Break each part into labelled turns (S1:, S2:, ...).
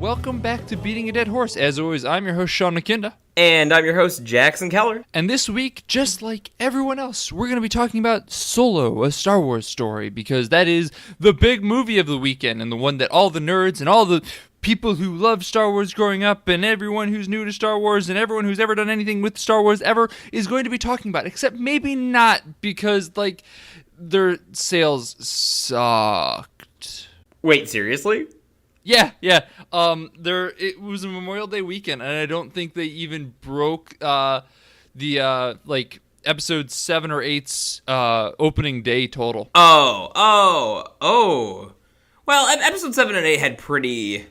S1: welcome back to Beating a Dead Horse. As always, I'm your host, Sean McKinda.
S2: And I'm your host, Jackson Keller.
S1: And this week, just like everyone else, we're going to be talking about Solo, a Star Wars story, because that is the big movie of the weekend, and the one that all the nerds and all the people who love Star Wars growing up, and everyone who's new to Star Wars, and everyone who's ever done anything with Star Wars ever, is going to be talking about, except maybe not, because, their sales sucked.
S2: Wait, seriously?
S1: Yeah. It was a Memorial Day weekend, and I don't think they even broke the episode 7 or 8's opening day total.
S2: Oh. Well, episode 7 and 8 had pretty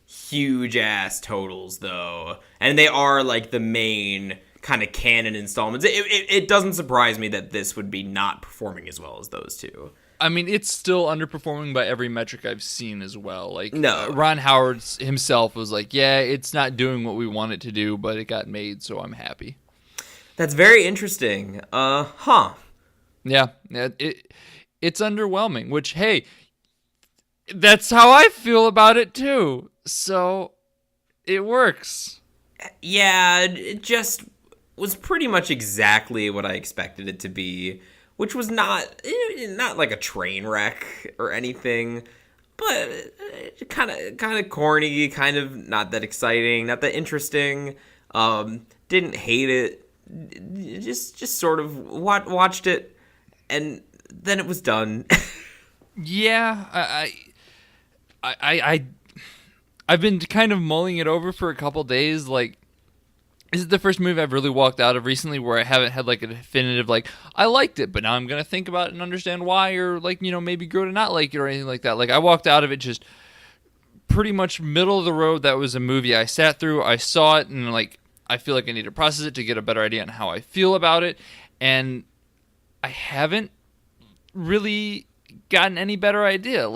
S2: huge ass totals, though, and they are the main kind of canon installments. It doesn't surprise me that this would be not performing as well as those two.
S1: I mean, it's still underperforming by every metric I've seen as well.
S2: No.
S1: Ron Howard himself was like, yeah, it's not doing what we want it to do, but it got made, so I'm happy.
S2: That's very interesting.
S1: Yeah, it's underwhelming, which, hey, that's how I feel about it, too. So, it works.
S2: Yeah, it just was pretty much exactly what I expected it to be. Which was not like a train wreck or anything, but kind of corny, kind of not that exciting, not that interesting. Didn't hate it, just sort of watched it, and then it was done.
S1: Yeah, I've been kind of mulling it over for a couple days, This is the first movie I've really walked out of recently where I haven't had a definitive I liked it, but now I'm gonna think about it and understand why, or maybe grow to not like it or anything like that. I walked out of it just pretty much middle of the road. That was a movie I sat through, I saw it, and I feel like I need to process it to get a better idea on how I feel about it, and I haven't really gotten any better idea.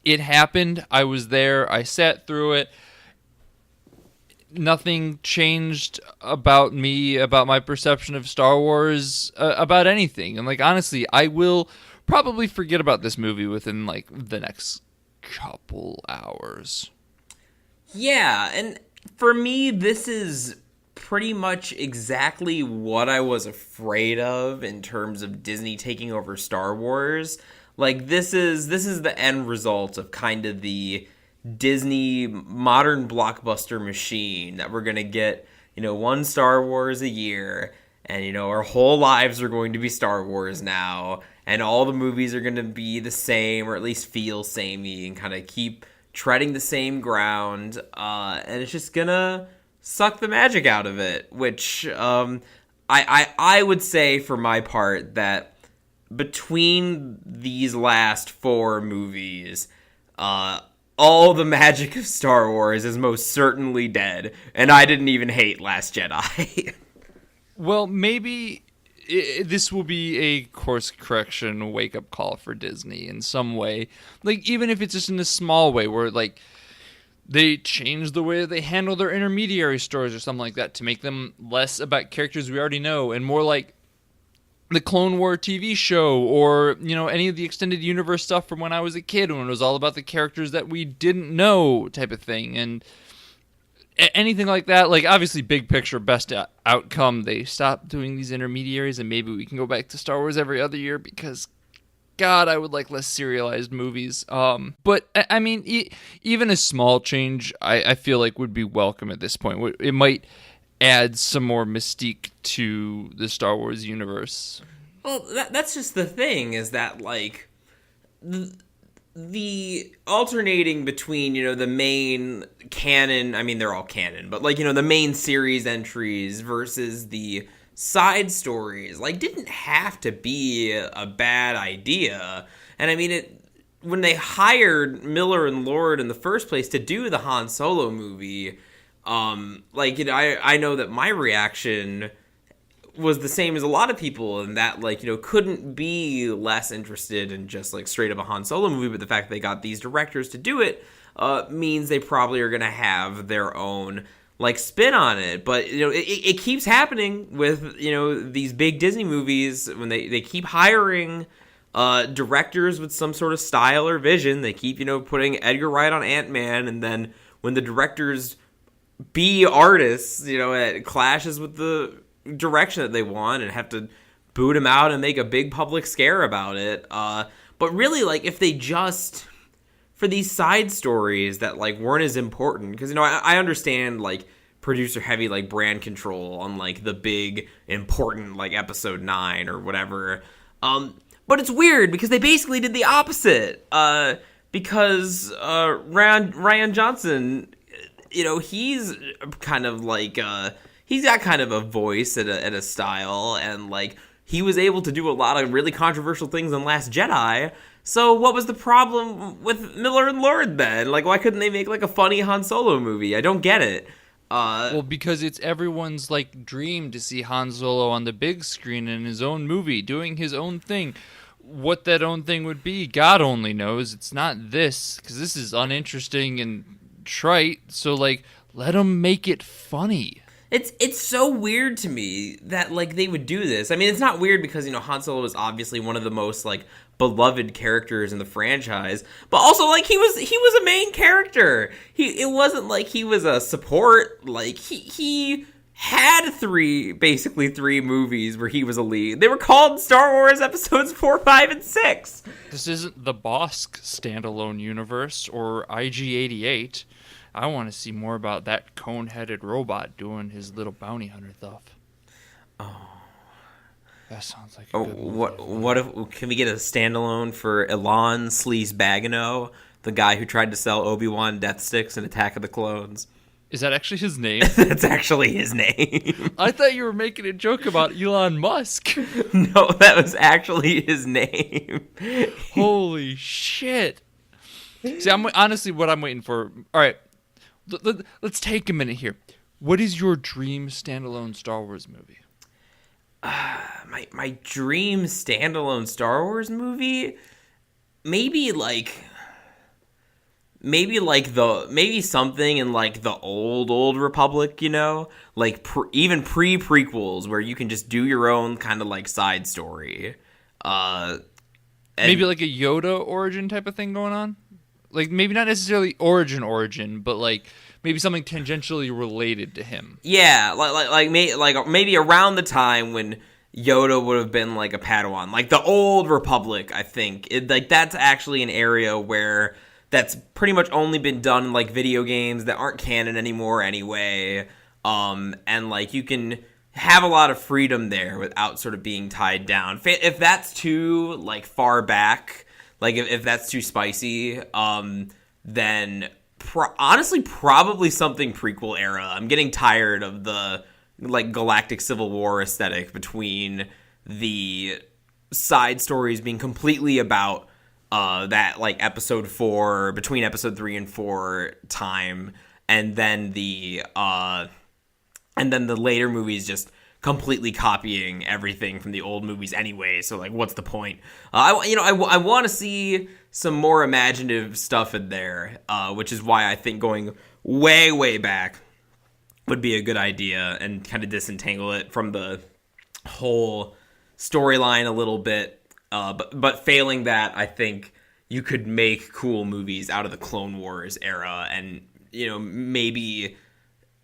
S1: It happened. I was there. I sat through it. Nothing changed about me, about my perception of Star Wars, about anything. And honestly, I will probably forget about this movie within the next couple hours.
S2: Yeah, and for me, this is pretty much exactly what I was afraid of in terms of Disney taking over Star Wars. This is the end result of kind of the Disney modern blockbuster machine that we're going to get, one Star Wars a year, and, our whole lives are going to be Star Wars now, and all the movies are going to be the same, or at least feel samey, and kind of keep treading the same ground, and it's just going to suck the magic out of it, which I would say for my part that between these last 4 movies, all the magic of Star Wars is most certainly dead, and I didn't even hate Last Jedi.
S1: Well, maybe this will be a course correction wake-up call for Disney in some way. Even if it's just in a small way, where, they change the way they handle their intermediary stories or something like that to make them less about characters we already know and more like the Clone War TV show, or, any of the extended universe stuff from when I was a kid, when it was all about the characters that we didn't know type of thing, and anything like that. Obviously, big picture, best outcome, they stop doing these intermediaries, and maybe we can go back to Star Wars every other year, because, God, I would like less serialized movies. But, I mean, even a small change, I feel would be welcome at this point. It might add some more mystique to the Star Wars universe.
S2: Well, that's just the thing, is that, the alternating between, the main canon, I mean, they're all canon, but, the main series entries versus the side stories, didn't have to be a bad idea. And, I mean, when they hired Miller and Lord in the first place to do the Han Solo movie, I know that my reaction was the same as a lot of people, and that couldn't be less interested in just straight up a Han Solo movie, but the fact that they got these directors to do it means they probably are going to have their own spin on it. But it keeps happening with these big Disney movies when they keep hiring directors with some sort of style or vision. They keep, putting Edgar Wright on Ant-Man, and then when the directors be artists, it clashes with the direction that they want and have to boot him out and make a big public scare about it. But really, like, if they just, for these side stories that, like, weren't as important, because, I understand, like, producer heavy, like, brand control on, like, the big important, like, episode 9 or whatever. But it's weird because they basically did the opposite. Because Ryan Johnson, he's kind of like he's got kind of a voice and a style, and like he was able to do a lot of really controversial things on Last Jedi. So what was the problem with Miller and Lord then? Like, why couldn't they make like a funny Han Solo movie? I don't get it.
S1: Well, because it's everyone's like dream to see Han Solo on the big screen in his own movie, doing his own thing. What that own thing would be, God only knows. It's not this, because this is uninteresting and trite. So, like, let them make it funny.
S2: It's so weird to me that, like, they would do this. I mean, it's not weird because, Han Solo is obviously one of the most, like, beloved characters in the franchise. But also, like, he was a main character. It wasn't like he was a support. Like, he had basically three movies where he was a lead. They were called Star Wars Episodes 4, 5, and 6.
S1: This isn't the Bosk standalone universe or IG-88. I want to see more about that cone-headed robot doing his little bounty hunter stuff.
S2: Oh.
S1: That sounds like a good movie.
S2: What if, can we get a standalone for Elan Sleaze Bagano, the guy who tried to sell Obi-Wan death sticks in Attack of the Clones?
S1: Is that actually his name?
S2: That's actually his name.
S1: I thought you were making a joke about Elon Musk.
S2: No, that was actually his name.
S1: Holy shit. See, honestly, what I'm waiting for... All right, let's take a minute here. What is your dream standalone Star Wars movie?
S2: My dream standalone Star Wars movie? Maybe something in like the old Republic, like even pre-prequels where you can just do your own kind of like side story.
S1: Maybe like a Yoda origin type of thing going on? Like maybe not necessarily origin, but like maybe something tangentially related to him.
S2: Yeah, like maybe around the time when Yoda would have been like a Padawan, like the old Republic. I think that's actually an area where that's pretty much only been done in like video games that aren't canon anymore anyway. And like you can have a lot of freedom there without sort of being tied down. If that's too like far back, like if that's too spicy, then honestly probably something prequel era. I'm getting tired of the like galactic civil war aesthetic between the side stories being completely about that like episode 4, between episode 3 and 4 time, and then the later movies just completely copying everything from the old movies anyway. So like, what's the point? I want to see some more imaginative stuff in there, which is why I think going way back would be a good idea and kind of disentangle it from the whole storyline a little bit. But failing that, I think you could make cool movies out of the Clone Wars era and, maybe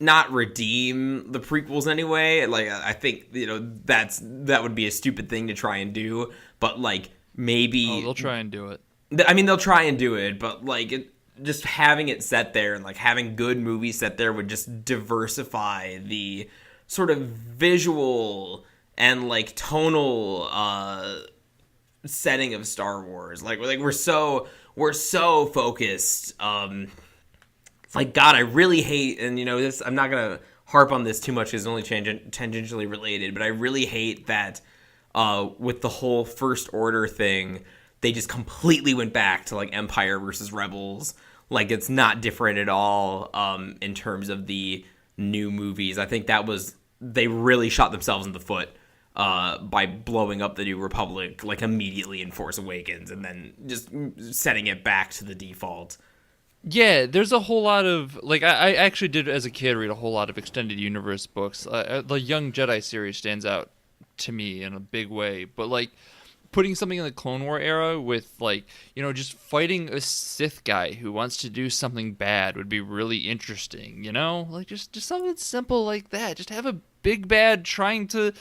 S2: not redeem the prequels anyway. Like, I think, that would be a stupid thing to try and do. But, like, maybe...
S1: Oh, they'll try and do it.
S2: I mean, they'll try and do it, but, like, just having it set there and, like, having good movies set there would just diversify the sort of visual and, like, tonal... setting of Star Wars. Like we're so focused. Like, God, I really hate, and this, I'm not gonna harp on this too much because it's only tangentially related, but I really hate that with the whole First Order thing, they just completely went back to like Empire versus Rebels. Like, it's not different at all in terms of the new movies. I think they really shot themselves in the foot by blowing up the New Republic like immediately in Force Awakens and then just setting it back to the default.
S1: Yeah, there's a whole lot of like I actually did as a kid read a whole lot of extended universe books. The Young Jedi series stands out to me in a big way, but like putting something in the Clone War era with, like, just fighting a Sith guy who wants to do something bad would be really interesting, Like, just something simple like that. Just have a big bad trying to,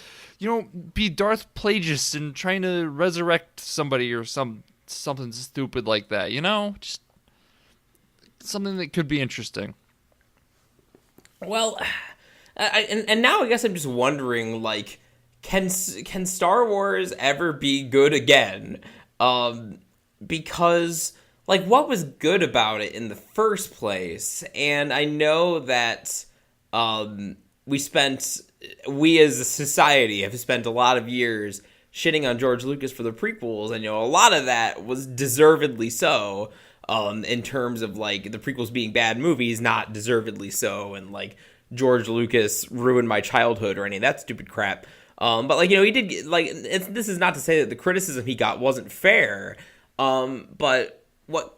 S1: be Darth Plagueis and trying to resurrect somebody or something stupid like that, Just something that could be interesting.
S2: Well, and now I guess I'm just wondering, like, can Star Wars ever be good again? Because, like, what was good about it in the first place? And I know that we as a society have spent a lot of years shitting on George Lucas for the prequels, and, a lot of that was deservedly so, in terms of, like, the prequels being bad movies, not deservedly so, and, like, George Lucas ruined my childhood or any of that stupid crap. But, like, he did, like, this is not to say that the criticism he got wasn't fair, but what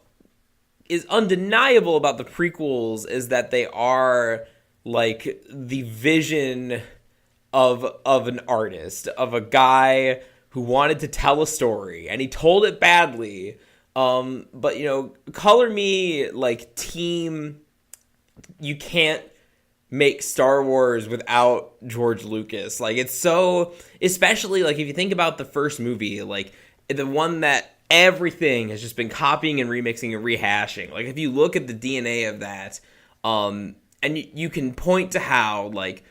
S2: is undeniable about the prequels is that they are, like, the vision of an artist, of a guy who wanted to tell a story, and he told it badly, but, color me, like, team, you can't make Star Wars without George Lucas. Like, it's so, especially, like, if you think about the first movie, like, the one that everything has just been copying and remixing and rehashing. Like, if you look at the DNA of that, and you can point to how, like,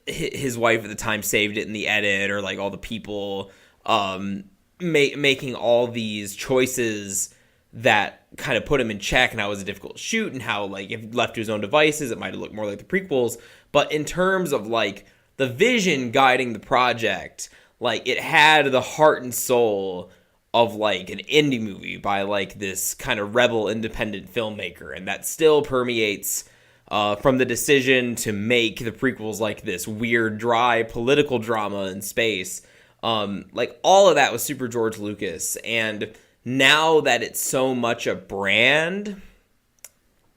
S2: his wife at the time saved it in the edit, or, like, all the people making all these choices that kind of put him in check, and how it was a difficult shoot, and how, like, if left to his own devices, it might have looked more like the prequels. But in terms of, like, the vision guiding the project, like, it had the heart and soul of, like, an indie movie by, like, this kind of rebel independent filmmaker, and that still permeates from the decision to make the prequels, like, this weird, dry political drama in space. Like, all of that was super George Lucas, and now that it's so much a brand,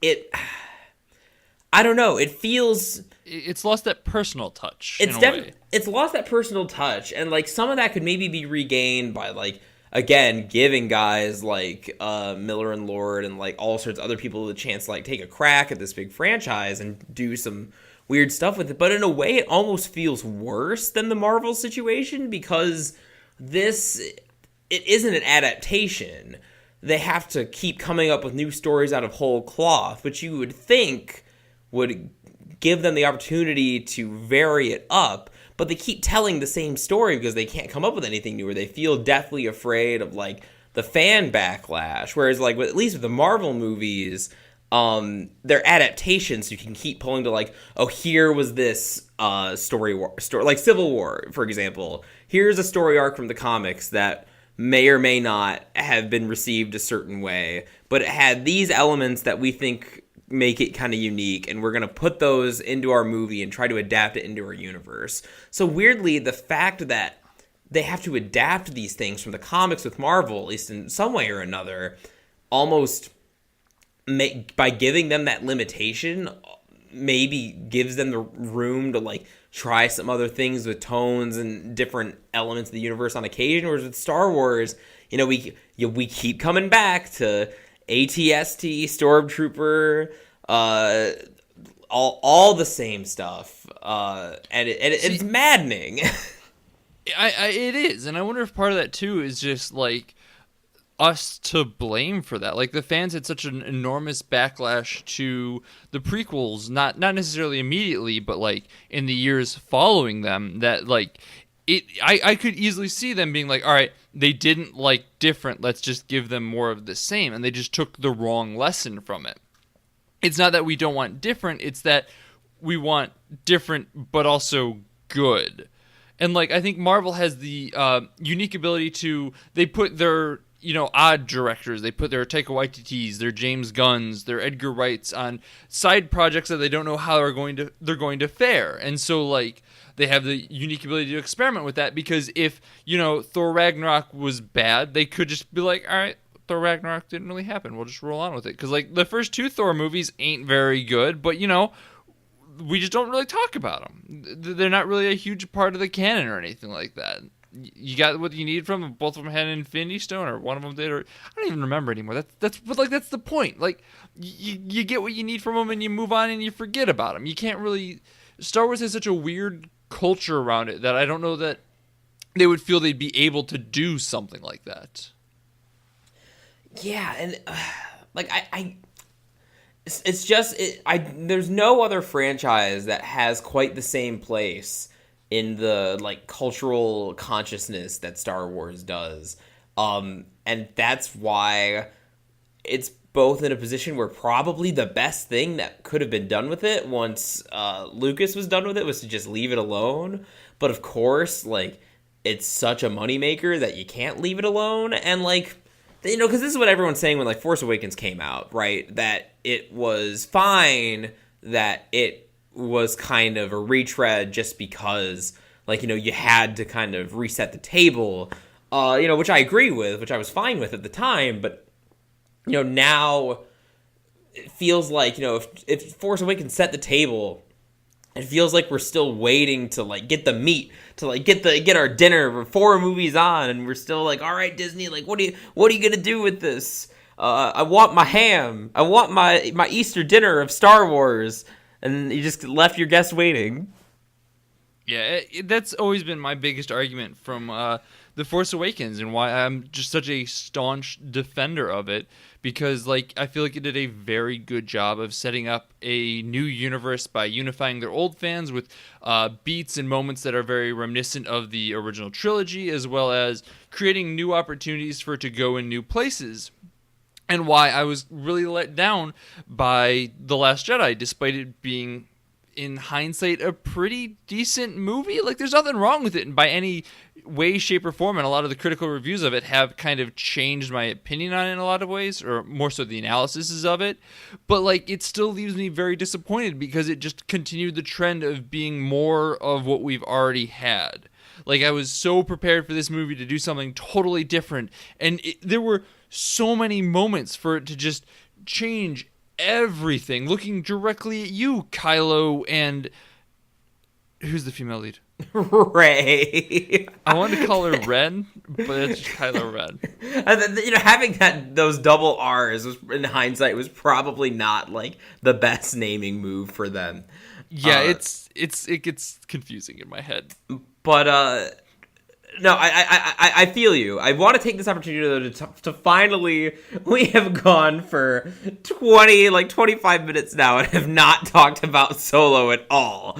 S2: I don't know, it feels...
S1: It's lost that personal touch, in a way.
S2: It's lost that personal touch, and, like, some of that could maybe be regained by, like, again, giving guys like Miller and Lord and, like, all sorts of other people the chance to, like, take a crack at this big franchise and do some weird stuff with it. But in a way, it almost feels worse than the Marvel situation, because it isn't an adaptation. They have to keep coming up with new stories out of whole cloth, which you would think would give them the opportunity to vary it up, but they keep telling the same story because they can't come up with anything new, or they feel deathly afraid of, like, the fan backlash. Whereas, like, at least with the Marvel movies, they're adaptations, so you can keep pulling to, like, oh, here was this story, like Civil War, for example. Here's a story arc from the comics that may or may not have been received a certain way, but it had these elements that we think make it kind of unique, and we're going to put those into our movie and try to adapt it into our universe. So weirdly, the fact that they have to adapt these things from the comics with Marvel, at least in some way or another, almost by giving them that limitation, maybe gives them the room to, like, try some other things with tones and different elements of the universe on occasion. Whereas with Star Wars, we keep coming back to ATST, Stormtrooper, all the same stuff, and it's maddening.
S1: It is, and I wonder if part of that too is just, like, us to blame for that. Like, the fans had such an enormous backlash to the prequels, not necessarily immediately, but, like, in the years following them, that, like, I could easily see them being like, all right, they didn't like different, let's just give them more of the same, and they just took the wrong lesson from it. It's not that we don't want different, it's that we want different but also good. And, like, I think Marvel has the unique ability to, they put their, odd directors, they put their Taika Waititis, their James Gunns, their Edgar Wrights on side projects that they don't know how they're going to fare. And so, like, they have the unique ability to experiment with that, because if, Thor Ragnarok was bad, they could just be like, all right, Thor Ragnarok didn't really happen, we'll just roll on with it. Because, like, the first two Thor movies ain't very good, but, we just don't really talk about them. They're not really a huge part of the canon or anything like that. you got what you need from them. Both of them had an Infinity Stone, or one of them did, or I don't even remember anymore. That's the point. Like you get what you need from them, and you move on and you forget about them. You can't really. Star Wars has such a weird culture around it that I don't know that they would feel they'd be able to do something like that.
S2: Yeah, and like it's just there's no other franchise that has quite the same place in the like cultural consciousness that Star Wars does. And that's why it's both in a position where probably the best thing that could have been done with it once Lucas was done with it was to just leave it alone. But of course, like, it's such a moneymaker that you can't leave it alone. And like, you know, because this is what everyone's saying when like Force Awakens came out, right? That it was fine, that it was kind of a retread just because, like, you know, you had to kind of reset the table, you know, which I agree with, which I was fine with at the time. But, you know, now it feels like, you know, if Force Awakens set the table, it feels like we're still waiting to like get the meat, to like get our dinner before a movie's on, and we're still like, all right, Disney, like, what are you gonna do with this? I want my ham. I want my Easter dinner of Star Wars, and you just left your guests waiting.
S1: Yeah, that's always been my biggest argument from The Force Awakens, and why I'm just such a staunch defender of it, because like I feel like it did a very good job of setting up a new universe by unifying their old fans with beats and moments that are very reminiscent of the original trilogy, as well as creating new opportunities for it to go in new places. And why I was really let down by The Last Jedi, despite it being, in hindsight, a pretty decent movie. Like, there's nothing wrong with it by any way, shape, or form, and a lot of the critical reviews of it have kind of changed my opinion on it in a lot of ways, or more so the analyses of it. But, like, it still leaves me very disappointed because it just continued the trend of being more of what we've already had. Like, I was so prepared for this movie to do something totally different, and there were so many moments for it to just change everything, looking directly at you, Kylo, and who's the female lead?
S2: Rey.
S1: I wanted to call her Ren, but it's Kylo Ren.
S2: You know, having those double R's was, in hindsight, was probably not like the best naming move for them.
S1: Yeah, it gets confusing in my head.
S2: But no, I feel you. I want to take this opportunity to finally, we have gone for 25 minutes now and have not talked about Solo at all.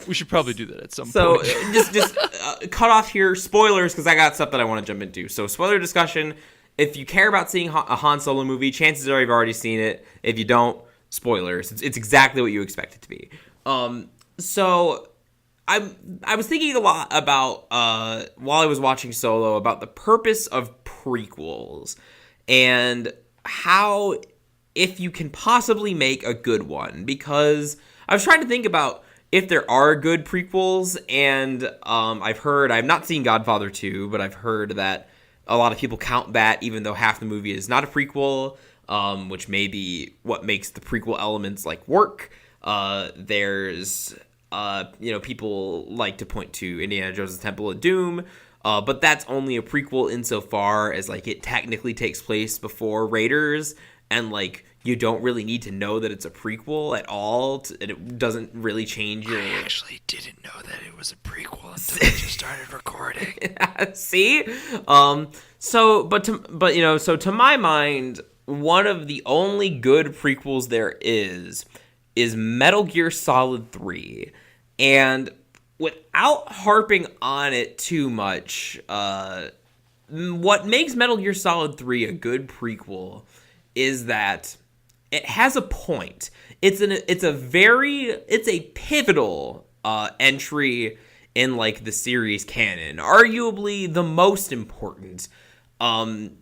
S1: We should probably do that at some point.
S2: So just cut off here, spoilers, because I got stuff that I want to jump into. So spoiler discussion. If you care about seeing a Han Solo movie, chances are you've already seen it. If you don't, spoilers. It's exactly what you expect it to be. So I was thinking a lot about, while I was watching Solo, about the purpose of prequels and how, if you can possibly make a good one, because I was trying to think about if there are good prequels, and I've not seen Godfather 2, but I've heard that a lot of people count that, even though half the movie is not a prequel, which may be what makes the prequel elements like work. There's people like to point to Indiana Jones' Temple of Doom, but that's only a prequel insofar as like it technically takes place before Raiders, and like you don't really need to know that it's a prequel at all, and it doesn't really change your...
S1: I actually didn't know that it was a prequel until we just started recording.
S2: See? So to my mind, one of the only good prequels there is Metal Gear Solid 3. And without harping on it too much, what makes Metal Gear Solid 3 a good prequel is that it has a point. It's a pivotal entry in like the series canon, arguably the most important. And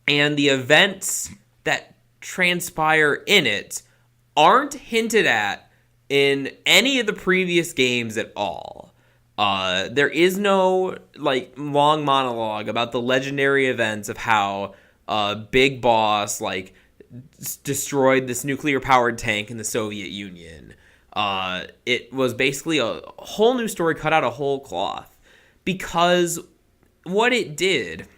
S2: the events that transpire in it aren't hinted at in any of the previous games at all. There is no like long monologue about the legendary events of how Big Boss like destroyed this nuclear powered tank in the Soviet Union. It was basically a whole new story cut out of whole cloth, because what it did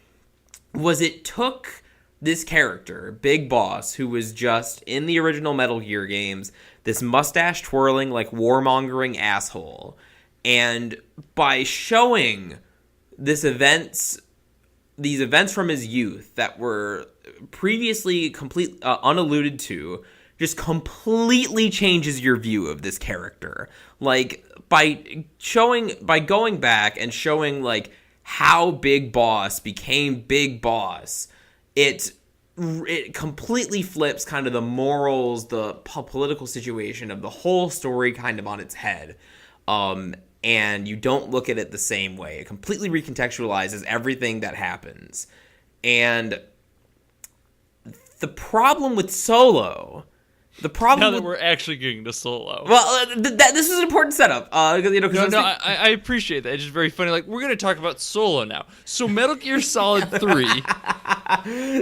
S2: was it took this character, Big Boss, who was just in the original Metal Gear games, this mustache twirling, like warmongering asshole, and by showing these events from his youth that were previously unalluded to, just completely changes your view of this character. Like, by going back and showing, like, how Big Boss became Big Boss, it completely flips kind of the morals, the political situation of the whole story kind of on its head. And you don't look at it the same way. It completely recontextualizes everything that happens. And the problem with Solo...
S1: now that we're actually getting to Solo.
S2: Well, this is an important setup. I
S1: appreciate that. It's just very funny. Like, we're going to talk about Solo now. So, Metal Gear Solid 3.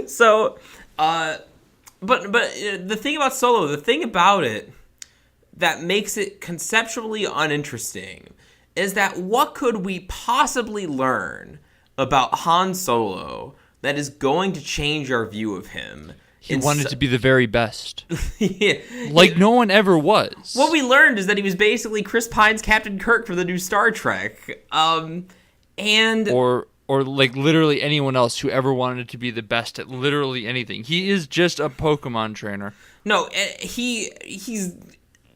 S2: So, but the thing about Solo, the thing about it that makes it conceptually uninteresting is that what could we possibly learn about Han Solo that is going to change our view of him?
S1: He wanted to be the very best.
S2: Yeah.
S1: Like no one ever was.
S2: What we learned is that he was basically Chris Pine's Captain Kirk for the new Star Trek. And
S1: or like literally anyone else who ever wanted to be the best at literally anything. He is just a Pokemon trainer.
S2: No, he's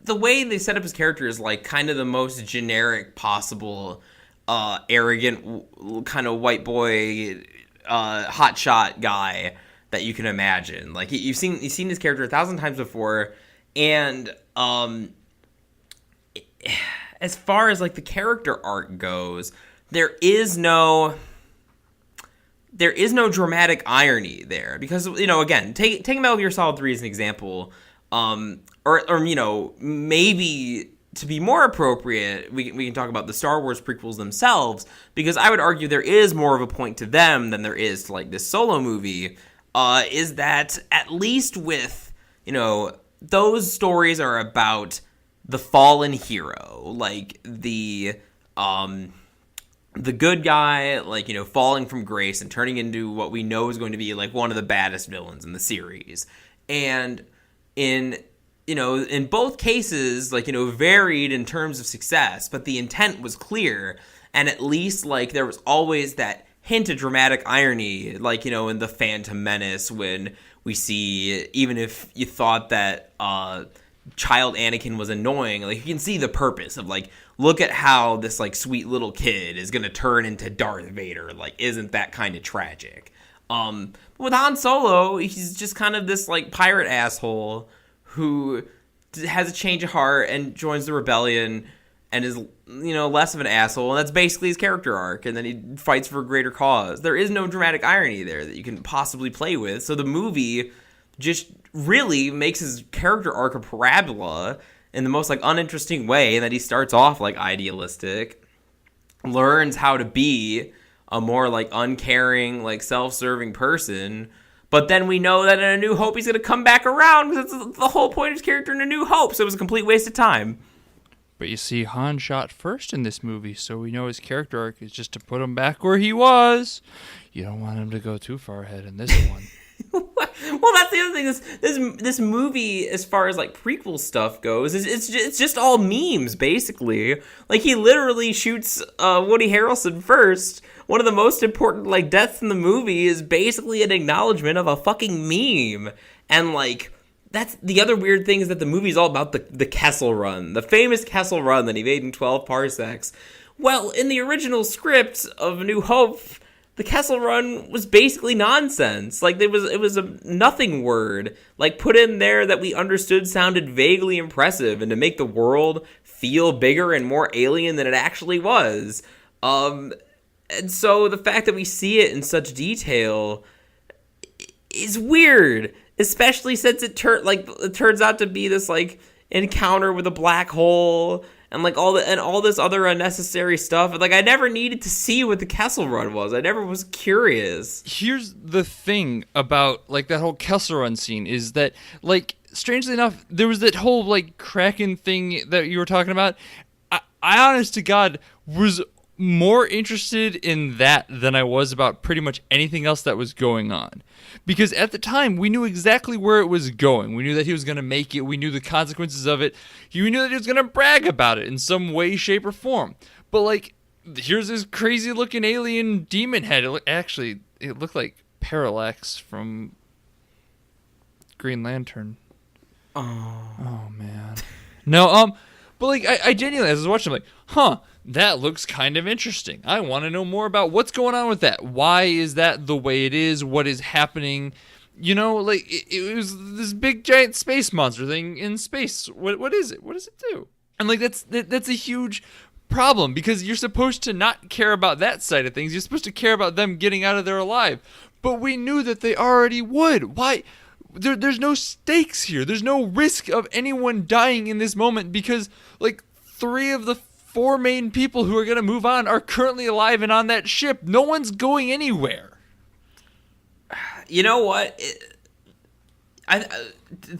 S2: the way they set up his character is like kind of the most generic possible, arrogant kind of white boy, hotshot guy that you can imagine. Like you've seen this character 1,000 times before, and as far as like the character arc goes, there is no dramatic irony there because, you know, again, take Metal Gear Solid 3 as an example, or you know, maybe to be more appropriate, we can talk about the Star Wars prequels themselves, because I would argue there is more of a point to them than there is to like this Solo movie. Is that at least with, you know, those stories are about the fallen hero, like the good guy, like, you know, falling from grace and turning into what we know is going to be like one of the baddest villains in the series. And in both cases, like, you know, varied in terms of success, but the intent was clear. And at least like there was always that hint of dramatic irony, like, you know, in The Phantom Menace, when we see, even if you thought that child Anakin was annoying, like, you can see the purpose of, like, look at how this, like, sweet little kid is gonna turn into Darth Vader. Like, isn't that kind of tragic? With Han Solo, he's just kind of this, like, pirate asshole who has a change of heart and joins the rebellion and is, you know, less of an asshole, and that's basically his character arc, and then he fights for a greater cause. There is no dramatic irony there that you can possibly play with, so the movie just really makes his character arc a parabola in the most, like, uninteresting way, that he starts off, like, idealistic, learns how to be a more, like, uncaring, like, self-serving person, but then we know that in A New Hope he's going to come back around, because that's the whole point of his character in A New Hope, so it was a complete waste of time.
S1: But you see, Han shot first in this movie, so we know his character arc is just to put him back where he was. You don't want him to go too far ahead in this one.
S2: Well, that's the other thing. This movie, as far as like prequel stuff goes, it's just all memes, basically. Like, he literally shoots Woody Harrelson first. One of the most important like deaths in the movie is basically an acknowledgement of a fucking meme, and like. That's the other weird thing, is that the movie's all about the Kessel Run, the famous Kessel Run that he made in 12 parsecs. Well, in the original script of A New Hope, the Kessel Run was basically nonsense. Like, it was a nothing word, like, put in there that we understood sounded vaguely impressive and to make the world feel bigger and more alien than it actually was. And so the fact that we see it in such detail is weird. Especially since it turns out to be this like encounter with a black hole and like all this other unnecessary stuff. Like, I never needed to see what the Kessel Run was. I never was curious.
S1: Here's the thing about like that whole Kessel Run scene is that, like, strangely enough, there was that whole like Kraken thing that you were talking about. I honest to God was more interested in that than I was about pretty much anything else that was going on. Because at the time, we knew exactly where it was going. We knew that he was going to make it. We knew the consequences of it. We knew that he was going to brag about it in some way, shape, or form. But, like, here's this crazy-looking alien demon head. It looked like Parallax from Green Lantern. Oh man. No, but like I genuinely, as I was watching, I'm like, that looks kind of interesting. I want to know more about what's going on with that. Why is that the way it is? What is happening? You know, like it was this big giant space monster thing in space. What is it? What does it do? And like that's a huge problem, because you're supposed to not care about that side of things. You're supposed to care about them getting out of there alive. But we knew that they already would. Why? There's no stakes here. There's no risk of anyone dying in this moment, because like 3 of the 4 main people who are going to move on are currently alive and on that ship. No one's going anywhere.
S2: You know what?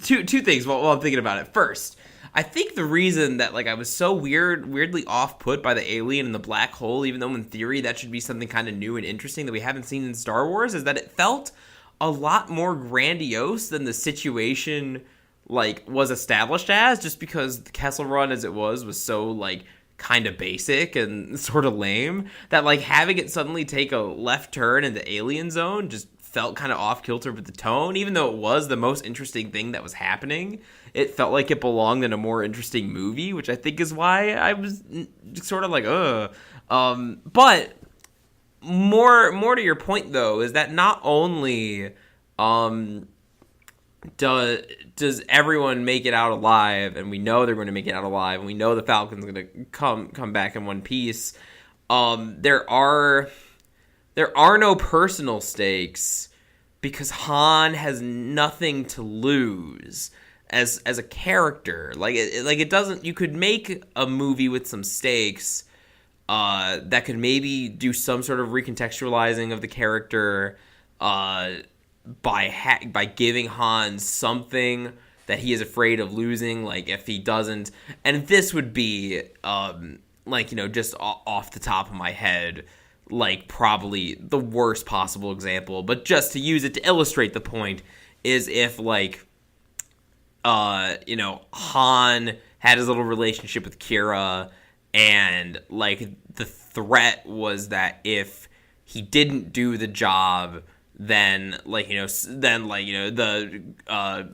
S2: Two things while I'm thinking about it. First, I think the reason that like I was so weirdly off-put by the alien and the black hole, even though in theory that should be something kind of new and interesting that we haven't seen in Star Wars, is that it felt a lot more grandiose than the situation like was established as, just because the Kessel Run as it was so like kind of basic and sort of lame, that like having it suddenly take a left turn into Alien Zone just felt kind of off kilter with the tone. Even though it was the most interesting thing that was happening, it felt like it belonged in a more interesting movie, which I think is why I was sort of like but more to your point though, is that not only does everyone make it out alive, and we know they're going to make it out alive, and we know the Falcon's going to come back in one piece, there are no personal stakes, because Han has nothing to lose as a character. Like it doesn't. You could make a movie with some stakes that could maybe do some sort of recontextualizing of the character by giving Han something that he is afraid of losing, like if he doesn't. And this would be just off the top of my head, like probably the worst possible example, but just to use it to illustrate the point, is if like Han had his little relationship with Kira, and like the threat was that if he didn't do the job, then the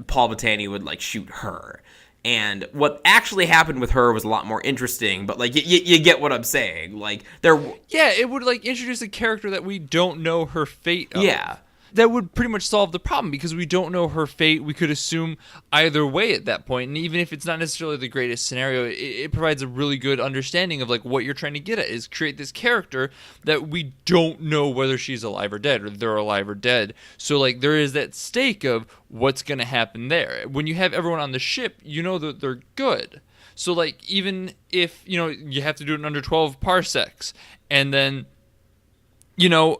S2: Paul Bettany would like shoot her. And what actually happened with her was a lot more interesting, but like you get what I'm saying. Like
S1: it would like introduce a character that we don't know her fate of.
S2: Yeah.
S1: That would pretty much solve the problem, because we don't know her fate. We could assume either way at that point, and even if it's not necessarily the greatest scenario, it provides a really good understanding of like what you're trying to get at, is create this character that we don't know whether she's alive or dead, or they're alive or dead. So like there is that stake of what's going to happen there. When you have everyone on the ship, you know that they're good. So like even if you have to do it in under 12 parsecs, and then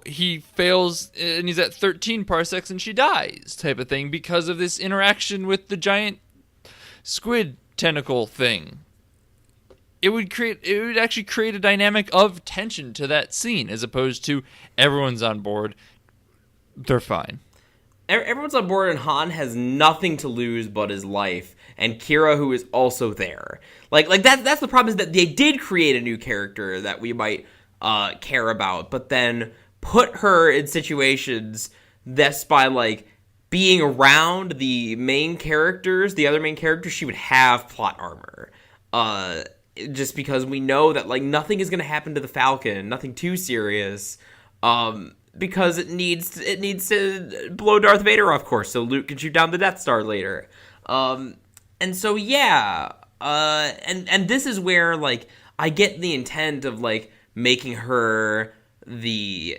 S1: he fails and he's at 13 parsecs and she dies, type of thing, because of this interaction with the giant squid tentacle thing. It would actually create a dynamic of tension to that scene, as opposed to everyone's on board, they're fine.
S2: Everyone's on board, and Han has nothing to lose but his life, and Kira, who is also there. Like that's the problem, is that they did create a new character that we might care about, but then put her in situations that's by like being around the main characters, the other main characters, she would have plot armor. Just because we know that like nothing is going to happen to the Falcon, nothing too serious, because it needs to blow Darth Vader off course so Luke can shoot down the Death Star later. And so and this is where like I get the intent of like making her the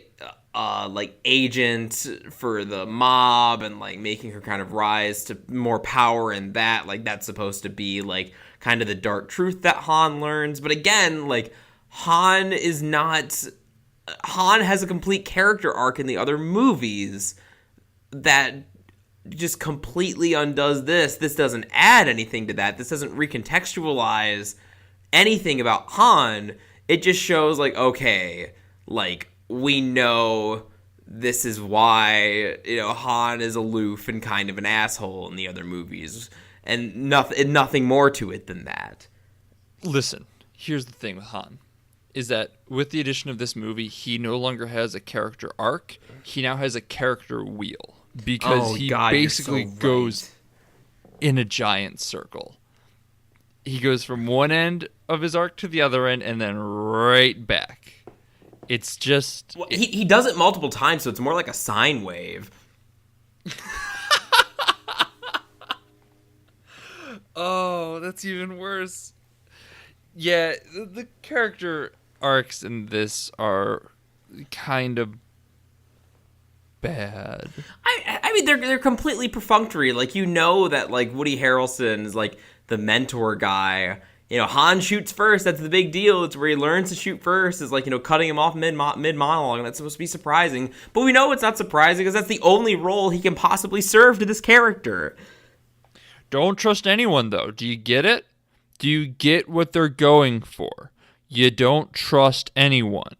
S2: like agent for the mob, and like making her kind of rise to more power, and that like that's supposed to be like kind of the dark truth that Han learns. But again, like Han has a complete character arc in the other movies that just completely undoes this. This doesn't add anything to that. This doesn't recontextualize anything about Han. It just shows, like, okay, like, we know this is why, Han is aloof and kind of an asshole in the other movies, and nothing more to it than that.
S1: Listen, here's the thing with Han, is that with the addition of this movie, he no longer has a character arc. He now has a character wheel, because basically goes in a giant circle. He goes from one end of his arc to the other end and then right back. It's just...
S2: Well, he does it multiple times, so it's more like a sine wave.
S1: Oh, that's even worse. Yeah, the character arcs in this are kind of bad.
S2: I mean, they're completely perfunctory. Like, that, like, Woody Harrelson is, like, the mentor guy. Han shoots first. That's the big deal. It's where he learns to shoot first. Is like, cutting him off mid-monologue. And that's supposed to be surprising. But we know it's not surprising because that's the only role he can possibly serve to this character.
S1: Don't trust anyone, though. Do you get it? Do you get what they're going for? You don't trust anyone.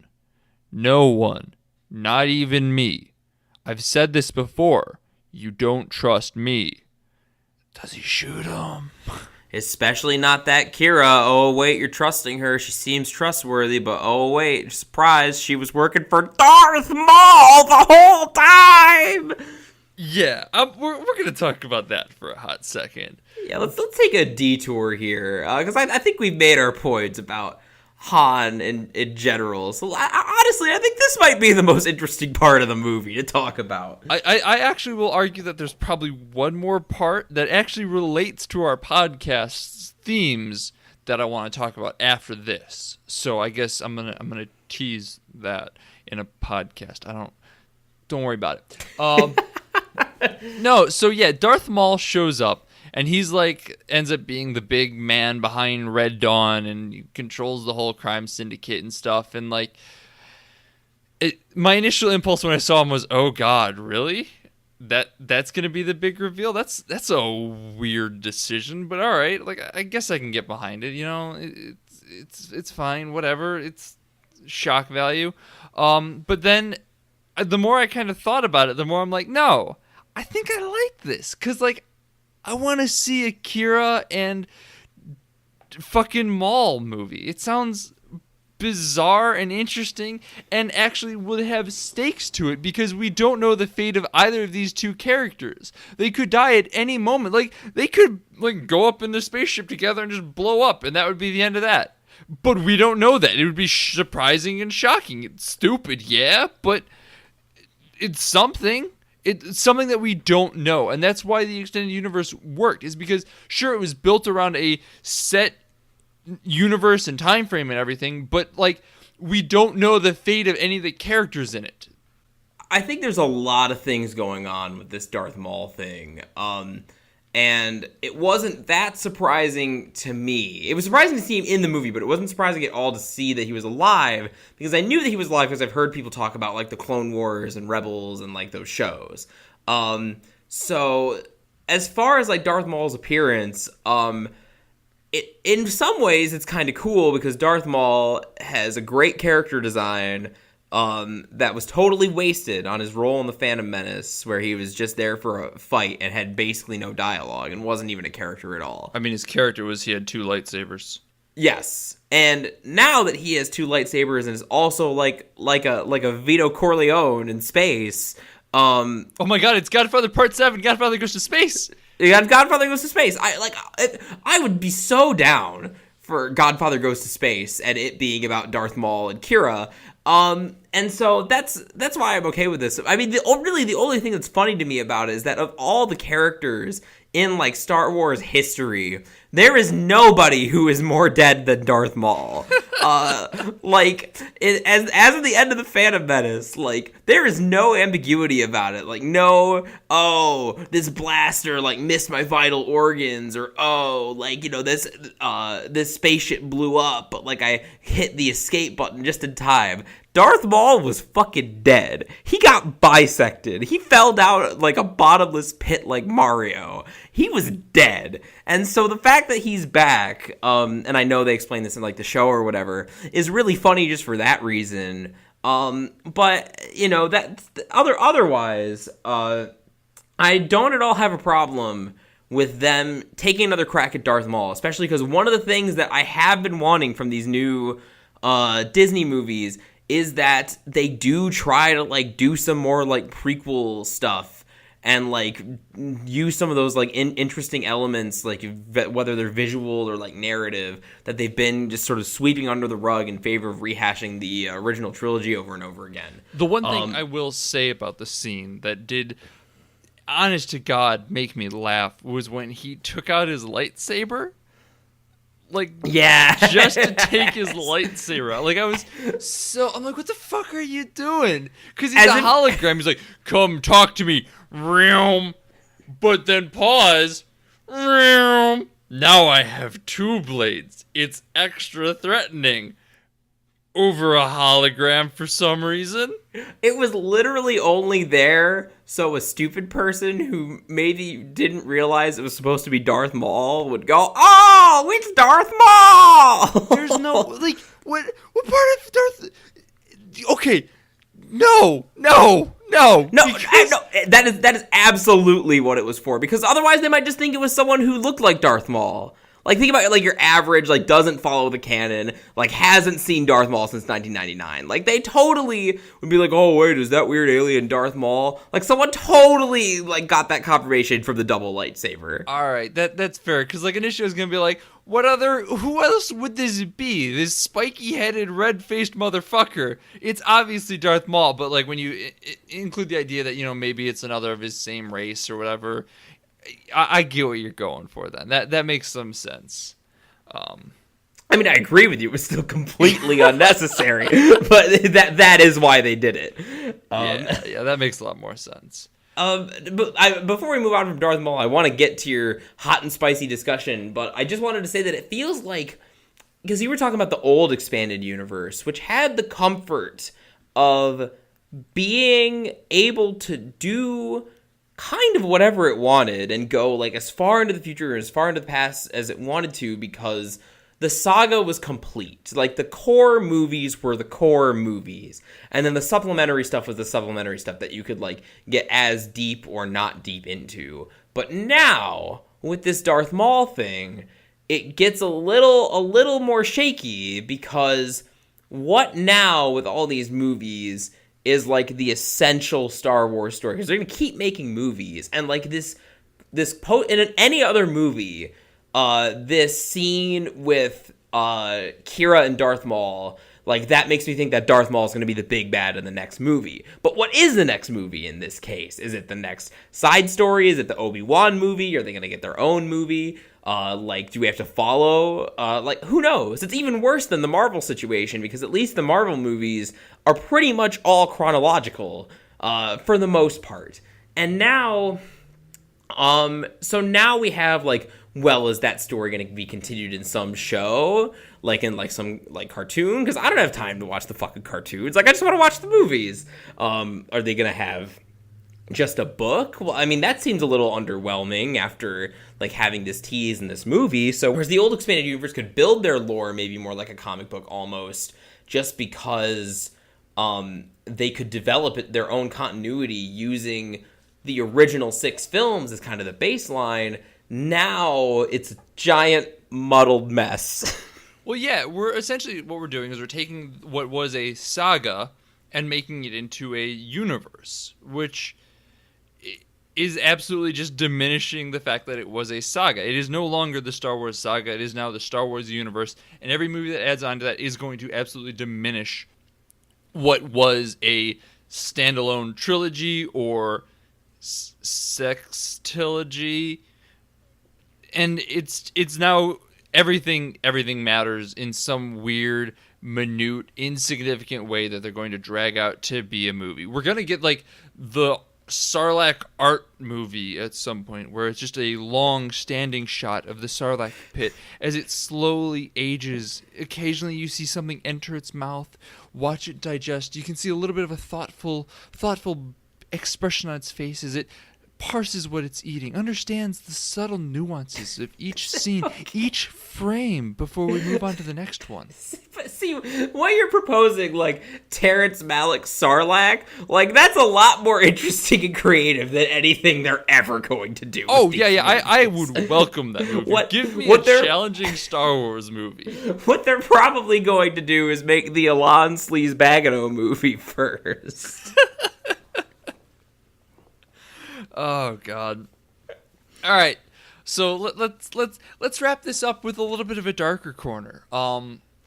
S1: No one. Not even me. I've said this before. You don't trust me. Does he shoot him?
S2: Especially not that Kira. Oh, wait, you're trusting her. She seems trustworthy, but oh, wait, surprise, she was working for Darth Maul the whole time!
S1: Yeah, we're going to talk about that for a hot second.
S2: Yeah, let's take a detour here, because I think we've made our points about Han in general. So honestly, I think this might be the most interesting part of the movie to talk about.
S1: I actually will argue that there's probably one more part that actually relates to our podcast's themes that I want to talk about after this. So I guess I'm gonna tease that in a podcast. Don't worry about it. No, so yeah, Darth Maul shows up. And he's like, ends up being the big man behind Red Dawn and he controls the whole crime syndicate and stuff. And like, my initial impulse when I saw him was, oh God, really? That's going to be the big reveal? That's a weird decision, but all right. Like, I guess I can get behind it. It's fine, whatever. It's shock value. But then the more I kind of thought about it, the more I'm like, no, I think I like this. 'Cause like, I want to see a Kira and fucking Maul movie. It sounds bizarre and interesting and actually would have stakes to it because we don't know the fate of either of these two characters. They could die at any moment. Like, they could like go up in their spaceship together and just blow up and that would be the end of that. But we don't know that. It would be surprising and shocking. It's stupid, yeah, but it's something. It's something that we don't know, and that's why the extended universe worked, is because, sure, it was built around a set universe and time frame and everything, but, like, we don't know the fate of any of the characters in it.
S2: I think there's a lot of things going on with this Darth Maul thing, and it wasn't that surprising to me. It was surprising to see him in the movie, but it wasn't surprising at all to see that he was alive, because I knew that he was alive because I've heard people talk about, like, the Clone Wars and Rebels and, like, those shows. So, as far as, like, Darth Maul's appearance, in some ways it's kind of cool, because Darth Maul has a great character design, that was totally wasted on his role in The Phantom Menace, where he was just there for a fight and had basically no dialogue and wasn't even a character at all.
S1: I mean, his character was he had two lightsabers.
S2: Yes, and now that he has two lightsabers and is also like a Vito Corleone in space.
S1: Oh my God! It's Godfather Part 7. Godfather goes to space.
S2: Godfather goes to space. I would be so down for Godfather Goes to Space and it being about Darth Maul and Kira. And so that's why I'm okay with this. I mean, the only thing that's funny to me about it is that of all the characters in, like, Star Wars history, there is nobody who is more dead than Darth Maul. As of the end of The Phantom Menace, like, there is no ambiguity about it. Like, no, oh, this blaster, like, missed my vital organs, or, oh, like, this spaceship blew up, but, like, I hit the escape button just in time. Darth Maul was fucking dead. He got bisected. He fell down like a bottomless pit like Mario. He was dead. And so the fact that he's back, and I know they explain this in like the show or whatever, is really funny just for that reason. But you know, that otherwise, I don't at all have a problem with them taking another crack at Darth Maul, especially because one of the things that I have been wanting from these new Disney movies is that they do try to like do some more like prequel stuff and like use some of those like interesting elements, like whether they're visual or like narrative, that they've been just sort of sweeping under the rug in favor of rehashing the original trilogy over and over again.
S1: The one thing I will say about the scene that did, honest to God, make me laugh was when he took out his lightsaber. Like,
S2: yeah,
S1: just to take his lightsaber out. Like, I'm like, what the fuck are you doing? Because he's a hologram. He's like, come talk to me. But then pause. Now I have two blades. It's extra threatening. Over a hologram for some reason.
S2: It was literally only there so a stupid person who maybe didn't realize it was supposed to be Darth Maul would go, oh, it's Darth Maul!
S1: There's no, like, what part of Darth... Okay, no,
S2: that is absolutely what it was for, because otherwise they might just think it was someone who looked like Darth Maul. Like, think about it, like, your average, like, doesn't follow the canon, like, hasn't seen Darth Maul since 1999. Like, they totally would be like, oh, wait, is that weird alien Darth Maul? Like, someone totally, like, got that confirmation from the double lightsaber.
S1: All right, that's fair, because, like, initially I was going to be like, who else would this be? This spiky-headed, red-faced motherfucker. It's obviously Darth Maul, but, like, when you include the idea that, you know, maybe it's another of his same race or whatever... I get what you're going for then. That makes some sense.
S2: I mean, I agree with you. It was still completely unnecessary, but that is why they did it.
S1: Yeah, that makes a lot more sense.
S2: But before we move on from Darth Maul, I want to get to your hot and spicy discussion, but I just wanted to say that it feels like, because you were talking about the old expanded universe, which had the comfort of being able to do kind of whatever it wanted and go like as far into the future or as far into the past as it wanted to, because the saga was complete. Like, the core movies were the core movies, and then the supplementary stuff was the supplementary stuff that you could like get as deep or not deep into. But now with this Darth Maul thing, it gets a little more shaky, because what now with all these movies is like the essential Star Wars story, because they're gonna keep making movies, and like in any other movie, this scene with Kira and Darth Maul, like, that makes me think that Darth Maul is gonna be the big bad in the next movie. But what is the next movie in this case? Is it the next side story? Is it the Obi-Wan movie? Are they gonna get their own movie? Like, do we have to follow? Like, who knows? It's even worse than the Marvel situation, because at least the Marvel movies are pretty much all chronological, for the most part. And now, so now we have, like, well, is that story going to be continued in some show? Like, in, like, some, like, cartoon? Because I don't have time to watch the fucking cartoons. Like, I just want to watch the movies. Are they going to have just a book? Well, I mean, that seems a little underwhelming after, like, having this tease in this movie. So, whereas the old expanded universe could build their lore maybe more like a comic book almost, just because they could develop their own continuity using the original 6 films as kind of the baseline. Now it's a giant muddled mess.
S1: Well, yeah, we're essentially, what we're doing is we're taking what was a saga and making it into a universe, which is absolutely just diminishing the fact that it was a saga. It is no longer the Star Wars saga. It is now the Star Wars universe, and every movie that adds on to that is going to absolutely diminish what was a standalone trilogy or sextilogy. And it's now everything matters in some weird, minute, insignificant way that they're going to drag out to be a movie. We're going to get, like, the Sarlacc art movie at some point where it's just a long standing shot of the Sarlacc pit as it slowly ages. Occasionally you see something enter its mouth, watch it digest. You can see a little bit of a thoughtful expression on its face as it parses what it's eating, understands the subtle nuances of each scene, each frame before we move on to the next one.
S2: But see, what you're proposing, like Terrence Malick Sarlacc, like that's a lot more interesting and creative than anything they're ever going to do.
S1: Oh yeah, I would welcome that movie. Give me a challenging Star Wars movie.
S2: What they're probably going to do is make the Alon Sleaze Bagano movie first.
S1: Oh God! All right, so let's wrap this up with a little bit of a darker corner.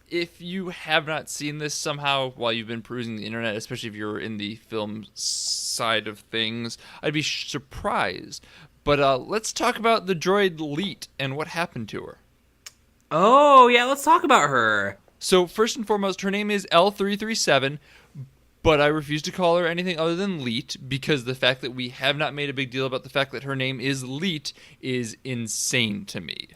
S1: If you have not seen this somehow while you've been perusing the internet, especially if you're in the film side of things, I'd be surprised. But let's talk about the droid Leet and what happened to her.
S2: Oh yeah, let's talk about her.
S1: So first and foremost, her name is L337. But I refuse to call her anything other than Leet because the fact that we have not made a big deal about the fact that her name is Leet is insane to me.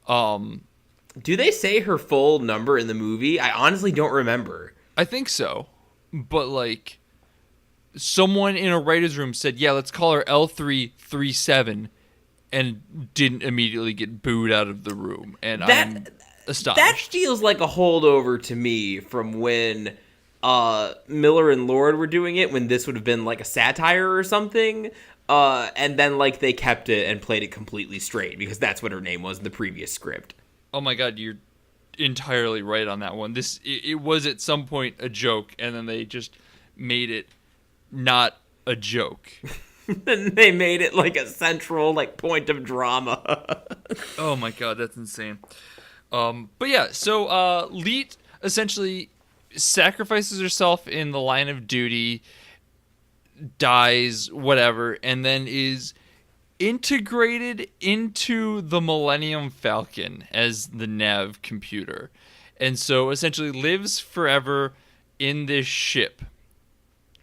S2: Do they say her full number in the movie? I honestly don't remember.
S1: I think so. But, like, someone in a writer's room said, yeah, let's call her L337 and didn't immediately get booed out of the room. And I'm astonished.
S2: That feels like a holdover to me from when Miller and Lord were doing it, when this would have been like a satire or something, and then like they kept it and played it completely straight because that's what her name was in the previous script.
S1: Oh my God, you're entirely right on that one. It was at some point a joke, and then they just made it not a joke.
S2: And they made it like a central like point of drama.
S1: Oh my God, that's insane. But yeah, so Leet essentially sacrifices herself in the line of duty, dies, whatever, and then is integrated into the Millennium Falcon as the nav computer. And so essentially lives forever in this ship.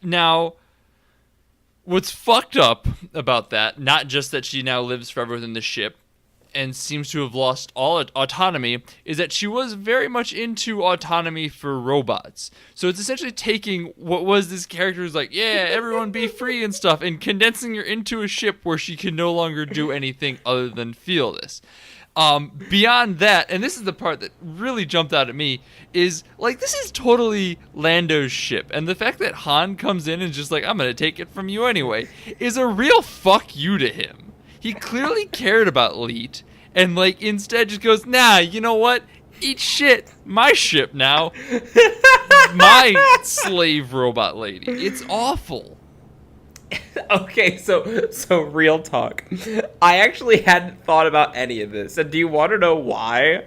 S1: Now, what's fucked up about that, not just that she now lives forever within the ship and seems to have lost all autonomy, is that she was very much into autonomy for robots. So it's essentially taking what was this character who's like, yeah, everyone be free and stuff, and condensing her into a ship where she can no longer do anything other than feel this. Beyond that, and this is the part that really jumped out at me, is like, this is totally Lando's ship, and the fact that Han comes in and just like, I'm gonna take it from you anyway, is a real fuck you to him. He clearly cared about Leet, and like instead just goes, nah, you know what? Eat shit. My ship now. My slave robot lady. It's awful.
S2: Okay, so real talk. I actually hadn't thought about any of this, and do you want to know why?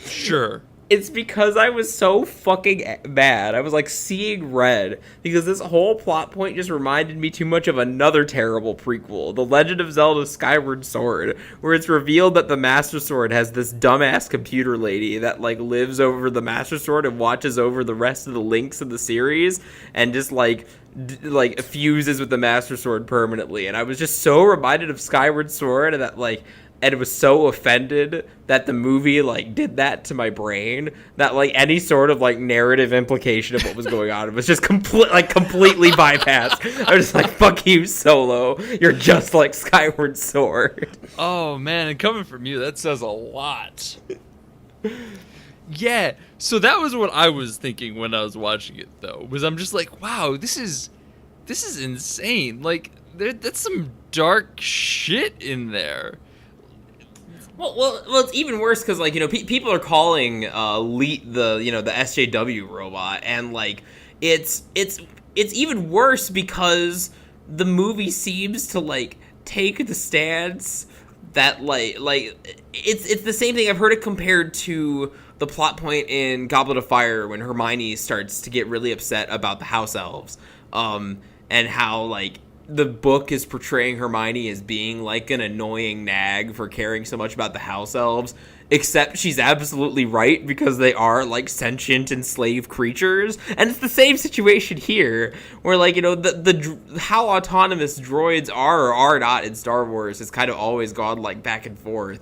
S1: Sure.
S2: It's because I was so fucking mad. I was like seeing red because this whole plot point just reminded me too much of another terrible prequel, The Legend of Zelda Skyward Sword, where it's revealed that the Master Sword has this dumbass computer lady that like lives over the Master Sword and watches over the rest of the links in the series and just like fuses with the Master Sword permanently. And I was just so reminded of Skyward Sword and that like, and it was so offended that the movie like did that to my brain that like any sort of like narrative implication of what was going on, it was just completely bypassed. I was just like, fuck you, Solo, you're just like Skyward Sword.
S1: Oh man, and coming from you, that says a lot. Yeah, so that was what I was thinking when I was watching it though, was I'm just like, wow, this is insane. Like that's some dark shit in there.
S2: Well, it's even worse because, like, you know, people are calling Leet the SJW robot, and like, it's even worse because the movie seems to like take the stance that like it's the same thing. I've heard it compared to the plot point in Goblet of Fire when Hermione starts to get really upset about the house elves, and how like the book is portraying Hermione as being like an annoying nag for caring so much about the house elves, except she's absolutely right because they are like sentient enslaved creatures. And it's the same situation here where, like, you know, the how autonomous droids are or are not in Star Wars has kind of always gone like back and forth.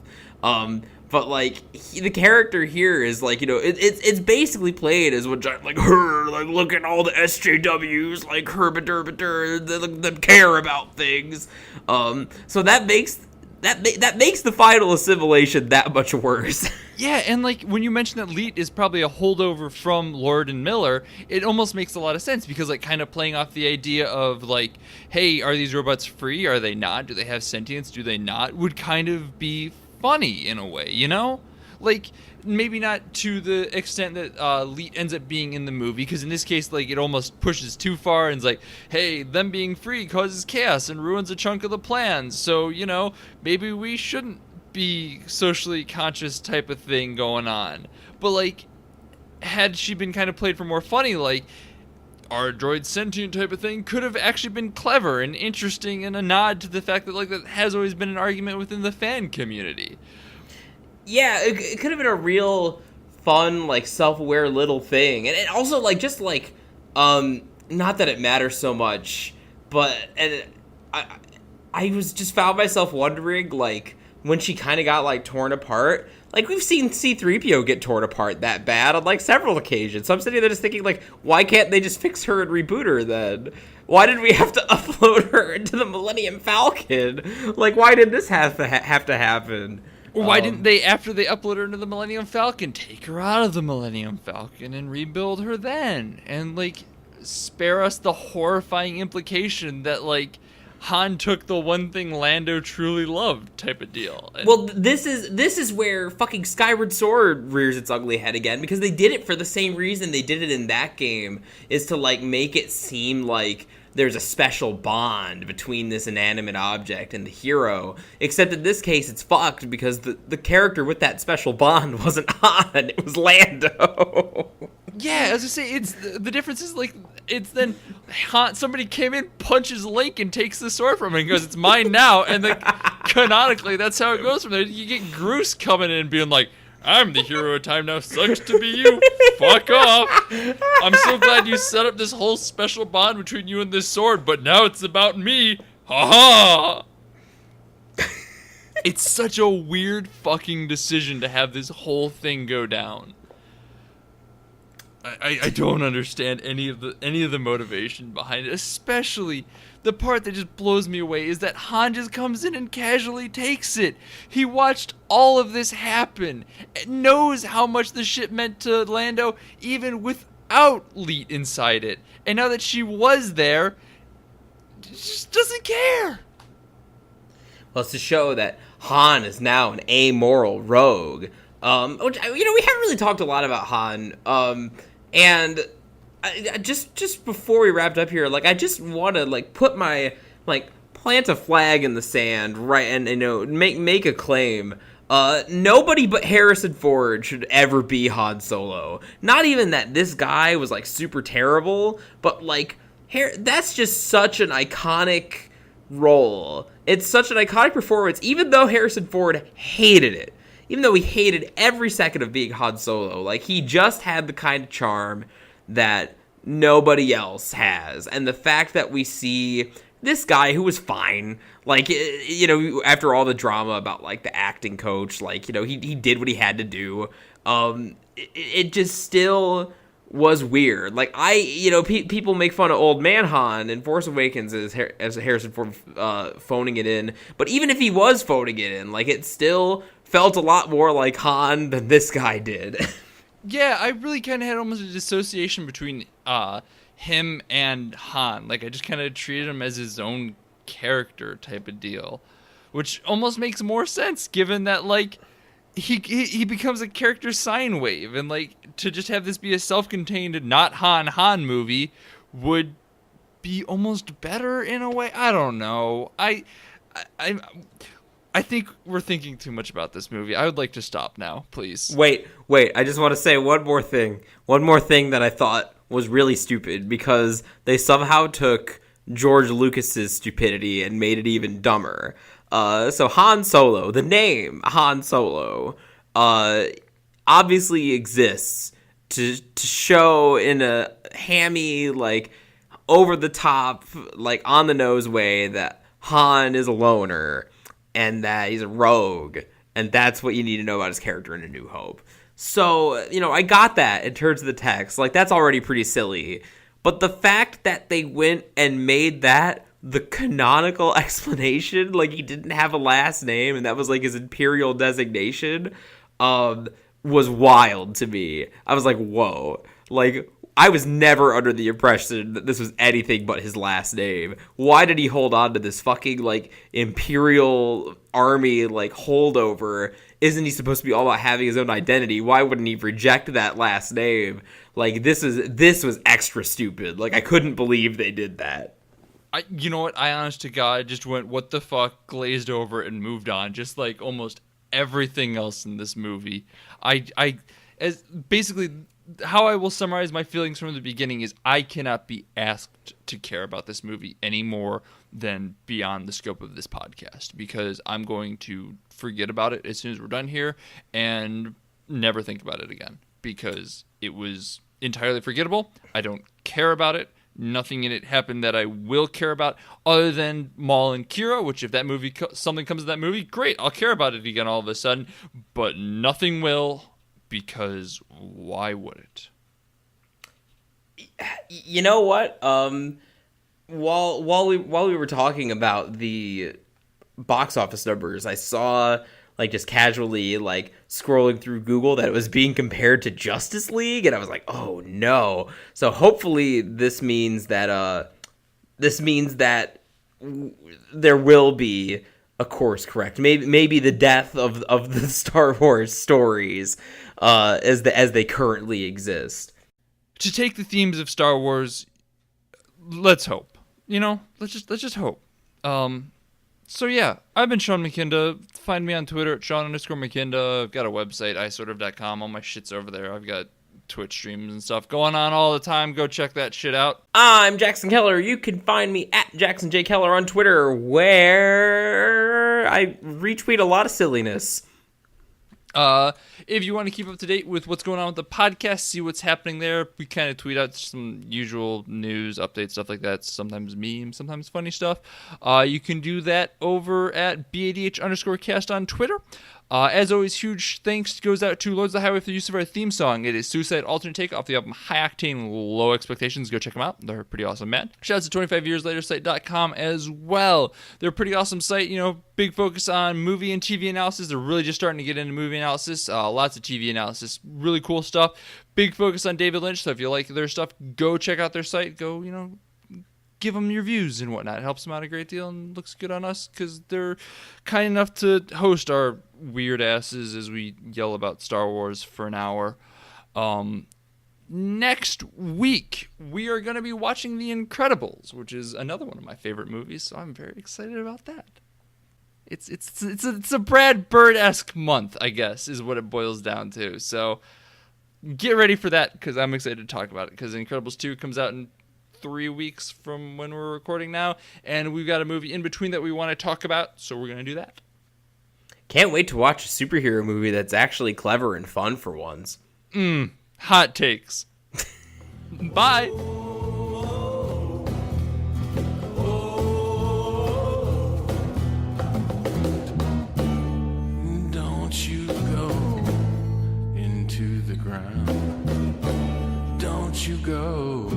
S2: But like the character here is like, you know, it's basically played as what like her, like, look at all the SJWs, like herbiturbitur, that care about things. So that makes the final assimilation that much worse.
S1: Yeah, and like when you mention that Leet is probably a holdover from Lord and Miller, it almost makes a lot of sense because, like, kind of playing off the idea of like, hey, are these robots free? Are they not? Do they have sentience? Do they not? Would kind of be funny in a way, you know? Like, maybe not to the extent that Leet ends up being in the movie, because in this case, like, it almost pushes too far and it's like, hey, them being free causes chaos and ruins a chunk of the plan, so, you know, maybe we shouldn't be socially conscious type of thing going on. But, like, had she been kind of played for more funny, like, our droid sentient type of thing could have actually been clever and interesting and a nod to the fact that, like, that has always been an argument within the fan community.
S2: Yeah, it could have been a real fun, like, self-aware little thing. And it also, like, just, like, not that it matters so much, but I was just found myself wondering, like, when she kind of got, like, torn apart. Like, we've seen C-3PO get torn apart that bad on, like, several occasions. So I'm sitting there just thinking, like, why can't they just fix her and reboot her then? Why did we have to upload her into the Millennium Falcon? Like, why did this have to happen?
S1: Or why didn't they, after they upload her into the Millennium Falcon, take her out of the Millennium Falcon and rebuild her then? And, like, spare us the horrifying implication that, like, Han took the one thing Lando truly loved type of deal. And
S2: well, this is where fucking Skyward Sword rears its ugly head again, because they did it for the same reason they did it in that game, is to, like, make it seem like there's a special bond between this inanimate object and the hero, except in this case it's fucked because the character with that special bond wasn't Han, it was Lando.
S1: Yeah, as I say, it's the difference is, like, it's then Han, somebody came in, punches Link, and takes the sword from him and goes, it's mine now, and then canonically that's how it goes from there. You get Groose coming in and being like, I'm the hero of time now, sucks to be you, fuck off. I'm so glad you set up this whole special bond between you and this sword, but now it's about me, ha ha. It's such a weird fucking decision to have this whole thing go down. I don't understand any of the motivation behind it, especially the part that just blows me away is that Han just comes in and casually takes it. He watched all of this happen, knows how much the shit meant to Lando even without Leet inside it, and now that she was there, just doesn't care.
S2: Well, it's to show that Han is now an amoral rogue. Which, you know, we haven't really talked a lot about Han. And I just before we wrapped up here, like, I just want to, like, put my, like, plant a flag in the sand, right, and, you know, make a claim. Nobody but Harrison Ford should ever be Han Solo. Not even that this guy was, like, super terrible, but, like, that's just such an iconic role. It's such an iconic performance, even though Harrison Ford hated it. Even though he hated every second of being Han Solo, like, he just had the kind of charm that nobody else has. And the fact that we see this guy who was fine, like, you know, after all the drama about, like, the acting coach, like, you know, he did what he had to do. It just still was weird. Like, you know, people make fun of old man Han in Force Awakens as Harrison Ford phoning it in. But even if he was phoning it in, like, it still felt a lot more like Han than this guy did.
S1: Yeah, I really kind of had almost a dissociation between him and Han. Like, I just kind of treated him as his own character type of deal, which almost makes more sense given that, like, he becomes a character sine wave, and, like, to just have this be a self-contained not Han movie would be almost better in a way. I don't know. I think we're thinking too much about this movie. I would like to stop now, please.
S2: Wait. I just want to say one more thing. One more thing that I thought was really stupid, because they somehow took George Lucas's stupidity and made it even dumber. So Han Solo, the name Han Solo, obviously exists to show in a hammy, like, over the top, like, on the nose way that Han is a loner and that he's a rogue, and that's what you need to know about his character in A New Hope. So, I got that in terms of the text. Like, that's already pretty silly. But the fact that they went and made that the canonical explanation, like he didn't have a last name and that was like his imperial designation, was wild to me. I was like, whoa. Like, I was never under the impression that this was anything but his last name. Why did he hold on to this fucking, like, imperial army, like, holdover? Isn't he supposed to be all about having his own identity? Why wouldn't he reject that last name? Like, this was extra stupid. Like, I couldn't believe they did that.
S1: You know what? I, honest to God, just went, what the fuck, glazed over and moved on. Just like almost everything else in this movie. As basically, how I will summarize my feelings from the beginning is I cannot be asked to care about this movie any more than beyond the scope of this podcast, because I'm going to forget about it as soon as we're done here and never think about it again, because it was entirely forgettable. I don't care about it. Nothing in it happened that I will care about, other than Maul and Kira, which if that movie, something comes of that movie, great, I'll care about it again all of a sudden, but nothing will, because why would it?
S2: You know what? While we were talking about the box office numbers, I saw, like, just casually, like, scrolling through Google that it was being compared to Justice League, and I was like, oh no. So hopefully this means that there will be a course correct. Maybe the death of the Star Wars stories as they currently exist.
S1: To take the themes of Star Wars, let's hope. Let's just hope. So yeah, I've been Sean McKinda. Find me on Twitter at Sean_McKinda. I've got a website, isortof.com. All my shit's over there. I've got Twitch streams and stuff going on all the time. Go check that shit out.
S2: I'm Jackson Keller. You can find me at Jackson J. Keller on Twitter, where I retweet a lot of silliness.
S1: If you want to keep up to date with what's going on with the podcast, see what's happening there, we kind of tweet out some usual news, updates, stuff like that. Sometimes memes, sometimes funny stuff. You can do that over at BADH_cast on Twitter. As always, huge thanks goes out to Lords of the Highway for the use of our theme song. It is Suicide Alternate Take off the album High Octane, Low Expectations. Go check them out. They're a pretty awesome band. Shouts to 25yearslatersite.com as well. They're a pretty awesome site. Big focus on movie and TV analysis. They're really just starting to get into movie analysis. Lots of TV analysis. Really cool stuff. Big focus on David Lynch. So if you like their stuff, go check out their site. Go, give them your views and whatnot. It helps them out a great deal and looks good on us because they're kind enough to host our weird asses as we yell about Star Wars for an hour. Next week, we are going to be watching The Incredibles, which is another one of my favorite movies, so I'm very excited about that. It's a Brad Bird-esque month, I guess, is what it boils down to. So get ready for that because I'm excited to talk about it because Incredibles 2 comes out in 3 weeks from when we're recording now, and we've got a movie in between that we want to talk about, so we're going to do that.
S2: Can't wait to watch a superhero movie that's actually clever and fun for once.
S1: Hot takes. Bye.
S3: Don't you go into the ground. Don't you go